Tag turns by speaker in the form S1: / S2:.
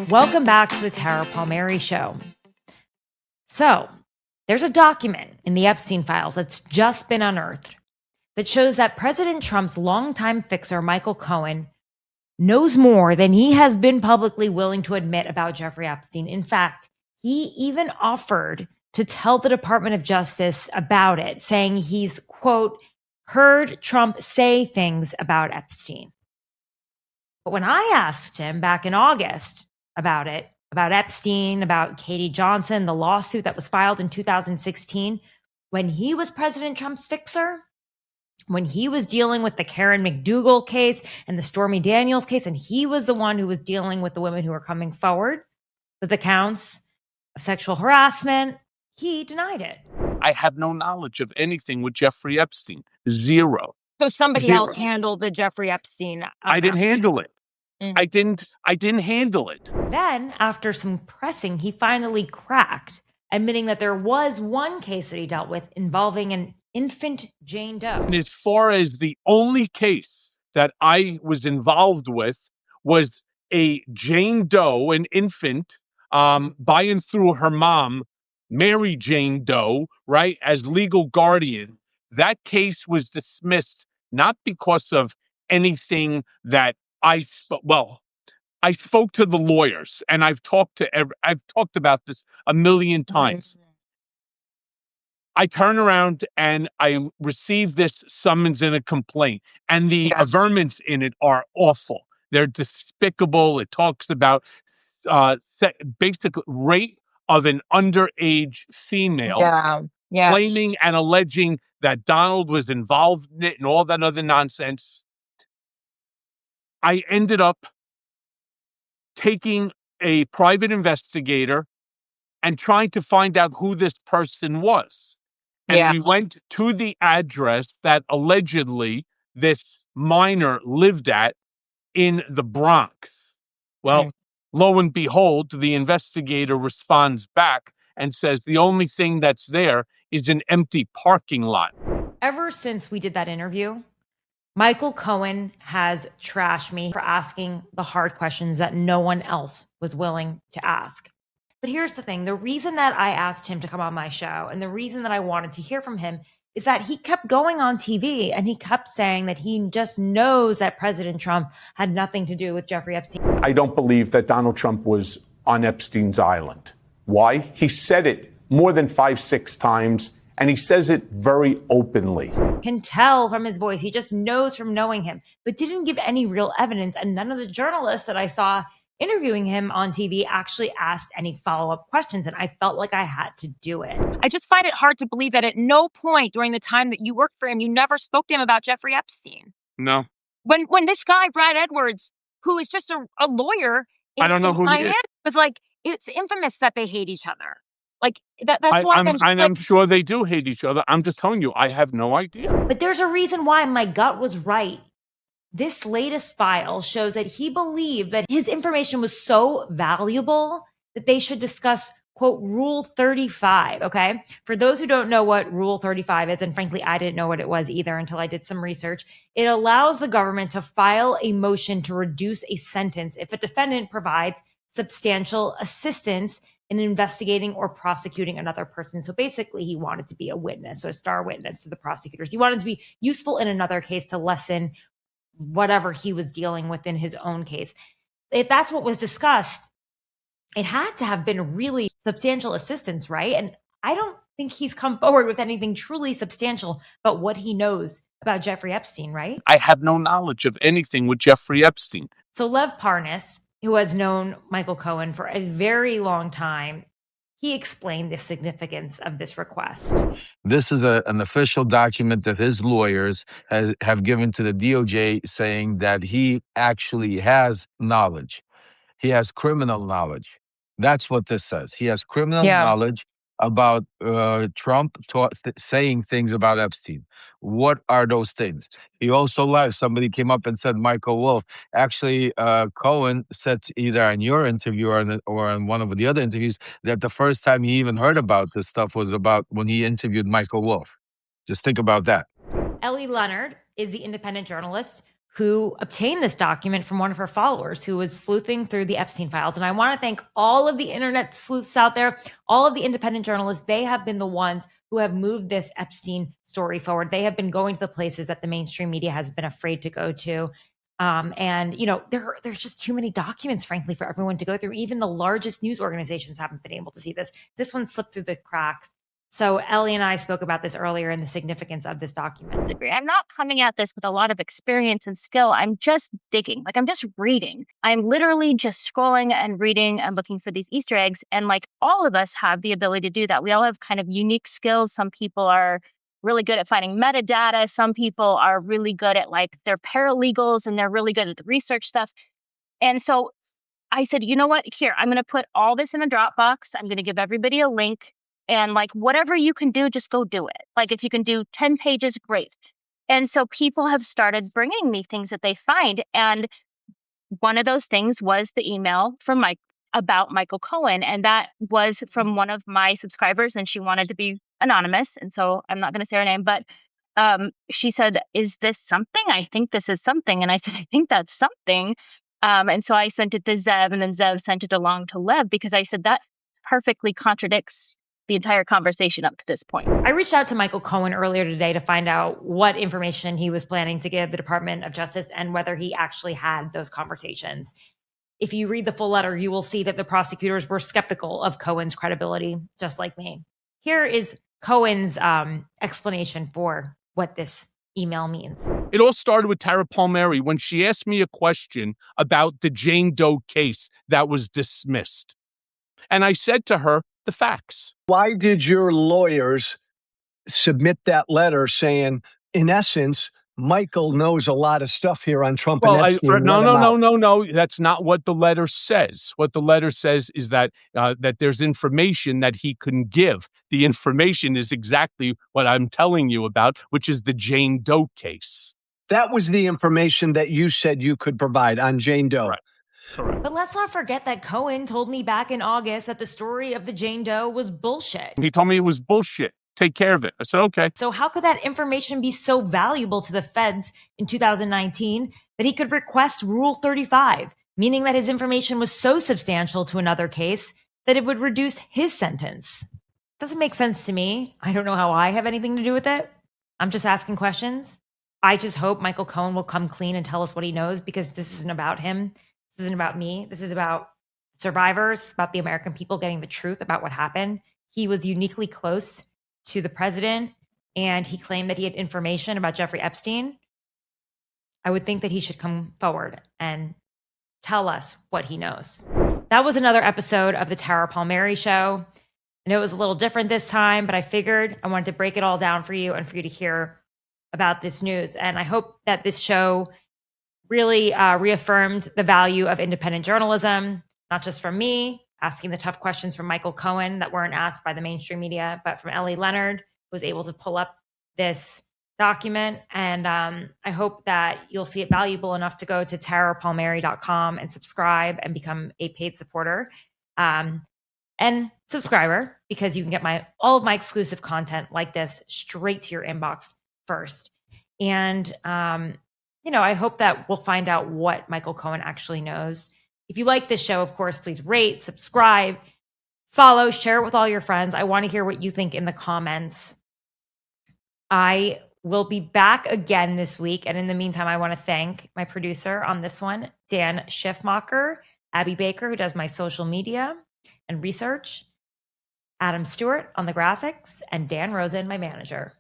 S1: Welcome back to the Tara Palmeri Show. So, there's a document in the Epstein files that's just been unearthed that shows that President Trump's longtime fixer, Michael Cohen, knows more than he has been publicly willing to admit about Jeffrey Epstein. In fact, he even offered to tell the Department of Justice about it, saying he's, quote, heard Trump say things about Epstein. But when I asked him back in August about it, about Epstein, about Katie Johnson, the lawsuit that was filed in 2016, when he was President Trump's fixer, when he was dealing with the Karen McDougal case and the Stormy Daniels case, and he was the one who was dealing with the women who were coming forward with accounts of sexual harassment, he denied it.
S2: I have no knowledge of anything with Jeffrey Epstein. Zero.
S1: So somebody else handled the Jeffrey Epstein.
S2: I didn't handle it. I didn't handle it.
S1: Then, after some pressing, he finally cracked, admitting that there was one case that he dealt with involving an infant Jane Doe.
S2: And as far as the only case that I was involved with was a Jane Doe, an infant, by and through her mom, Mary Jane Doe, right, as legal guardian. That case was dismissed not because of anything that I spoke to the lawyers, and I've talked about this a million times. I turn around and I receive this summons and a complaint, and the averments in it are awful. They're despicable. It talks about basically rape of an underage female, claiming and alleging that Donald was involved in it and all that other nonsense. I ended up taking a private investigator and trying to find out who this person was. And we went to the address that allegedly this minor lived at in the Bronx. Well, lo and behold, the investigator responds back and says the only thing that's there is an empty parking lot.
S1: Ever since we did that interview, Michael Cohen has trashed me for asking the hard questions that no one else was willing to ask. But here's the thing. The reason that I asked him to come on my show and the reason that I wanted to hear from him is that he kept going on TV and he kept saying that he just knows that President Trump had nothing to do with Jeffrey Epstein.
S3: I don't believe that Donald Trump was on Epstein's island. Why? He said it more than 5-6 times, and he says it very openly.
S1: Can tell from his voice. He just knows from knowing him, but didn't give any real evidence. And none of the journalists that I saw interviewing him on TV actually asked any follow-up questions, and I felt like I had to do it.
S4: I just find it hard to believe that at no point during the time that you worked for him, you never spoke to him about Jeffrey Epstein.
S2: No.
S4: When this guy, Brad Edwards, who is just a lawyer,
S2: I don't know who he is.
S4: Was like, it's infamous that they hate each other. Like, that's why
S2: I'm sure they do hate each other. I'm just telling you, I have no idea.
S1: But there's a reason why my gut was right. This latest file shows that he believed that his information was so valuable that they should discuss, quote, Rule 35, okay? For those who don't know what Rule 35 is, and frankly, I didn't know what it was either until I did some research, it allows the government to file a motion to reduce a sentence if a defendant provides substantial assistance in investigating or prosecuting another person. So basically, he wanted to be a witness, so a star witness to the prosecutors. He wanted to be useful in another case to lessen whatever he was dealing with in his own case. If that's what was discussed, it had to have been really substantial assistance, right? And I don't think he's come forward with anything truly substantial about what he knows about Jeffrey Epstein, right?
S2: I have no knowledge of anything with Jeffrey Epstein.
S1: So Lev Parnas, who has known Michael Cohen for a very long time, he explained the significance of this request.
S5: This is an official document that his lawyers have given to the DOJ saying that he actually has knowledge. He has criminal knowledge. That's what this says. He has criminal knowledge about Trump saying things about Epstein. What are those things? He also lies. Somebody came up and said, Michael Wolff. Actually, Cohen said either on your interview or on one of the other interviews that the first time he even heard about this stuff was about when he interviewed Michael Wolff. Just think about that.
S1: Ellie Leonard is the independent journalist who obtained this document from one of her followers who was sleuthing through the Epstein files. And I want to thank all of the internet sleuths out there, all of the independent journalists. They have been the ones who have moved this Epstein story forward. They have been going to the places that the mainstream media has been afraid to go to. And, you know, there's just too many documents, frankly, for everyone to go through. Even the largest news organizations haven't been able to see this. This one slipped through the cracks. So Ellie and I spoke about this earlier and the significance of this document.
S4: I'm not coming at this with a lot of experience and skill. I'm just digging. Like, I'm just reading. I'm literally just scrolling and reading and looking for these Easter eggs. And like, all of us have the ability to do that. We all have kind of unique skills. Some people are really good at finding metadata. Some people are really good at, like, they're paralegals and they're really good at the research stuff. And so I said, you know what? Here, I'm going to put all this in a Dropbox. I'm going to give everybody a link. And like, whatever you can do, just go do it. Like, if you can do 10 pages, great. And so people have started bringing me things that they find. And one of those things was the email from about Michael Cohen. And that was from one of my subscribers, and she wanted to be anonymous. And so I'm not going to say her name, but she said, is this something? I think this is something. And I said, I think that's something. And so I sent it to Zev, and then Zev sent it along to Lev, because I said that perfectly contradicts the entire conversation up to this point.
S1: I reached out to Michael Cohen earlier today to find out what information he was planning to give the Department of Justice and whether he actually had those conversations. If you read the full letter, you will see that the prosecutors were skeptical of Cohen's credibility, just like me. Here is Cohen's explanation for what this email means.
S2: It all started with Tara Palmeri when she asked me a question about the Jane Doe case that was dismissed. And I said to her, the facts.
S6: Why did your lawyers submit that letter saying, in essence, Michael knows a lot of stuff here on Trump and Epstein?
S2: No. That's not what the letter says. What the letter says is that that there's information that he can give. The information is exactly what I'm telling you about, which is the Jane Doe case.
S6: That was the information that you said you could provide on Jane Doe.
S2: Right. Correct.
S1: But let's not forget that Cohen told me back in August that the story of the Jane Doe was bullshit.
S2: He told me it was bullshit. Take care of it. I said, okay.
S1: So how could that information be so valuable to the feds in 2019 that he could request Rule 35, meaning that his information was so substantial to another case that it would reduce his sentence? Doesn't make sense to me. I don't know how I have anything to do with it. I'm just asking questions. I just hope Michael Cohen will come clean and tell us what he knows, because this isn't about him. This isn't about me. This is about survivors. It's about the American people getting the truth about what happened. He was uniquely close to the president, and he claimed that he had information about Jeffrey Epstein. I would think that he should come forward and tell us what he knows. That was another episode of the Tara Palmeri Show. I know it was a little different this time, but I figured I wanted to break it all down for you and for you to hear about this news. And I hope that this show really reaffirmed the value of independent journalism, not just from me, asking the tough questions from Michael Cohen that weren't asked by the mainstream media, but from Ellie Leonard, who was able to pull up this document. And I hope that you'll see it valuable enough to go to tarapalmeri.com and subscribe and become a paid supporter and subscriber, because you can get all of my exclusive content like this straight to your inbox first. And I hope that we'll find out what Michael Cohen actually knows. If you like this show, of course, please rate, subscribe, follow, share it with all your friends. I want to hear what you think in the comments. I will be back again this week. And in the meantime, I want to thank my producer on this one, Dan Schiffmacher, Abby Baker, who does my social media and research, Adam Stewart on the graphics, and Dan Rosen, my manager.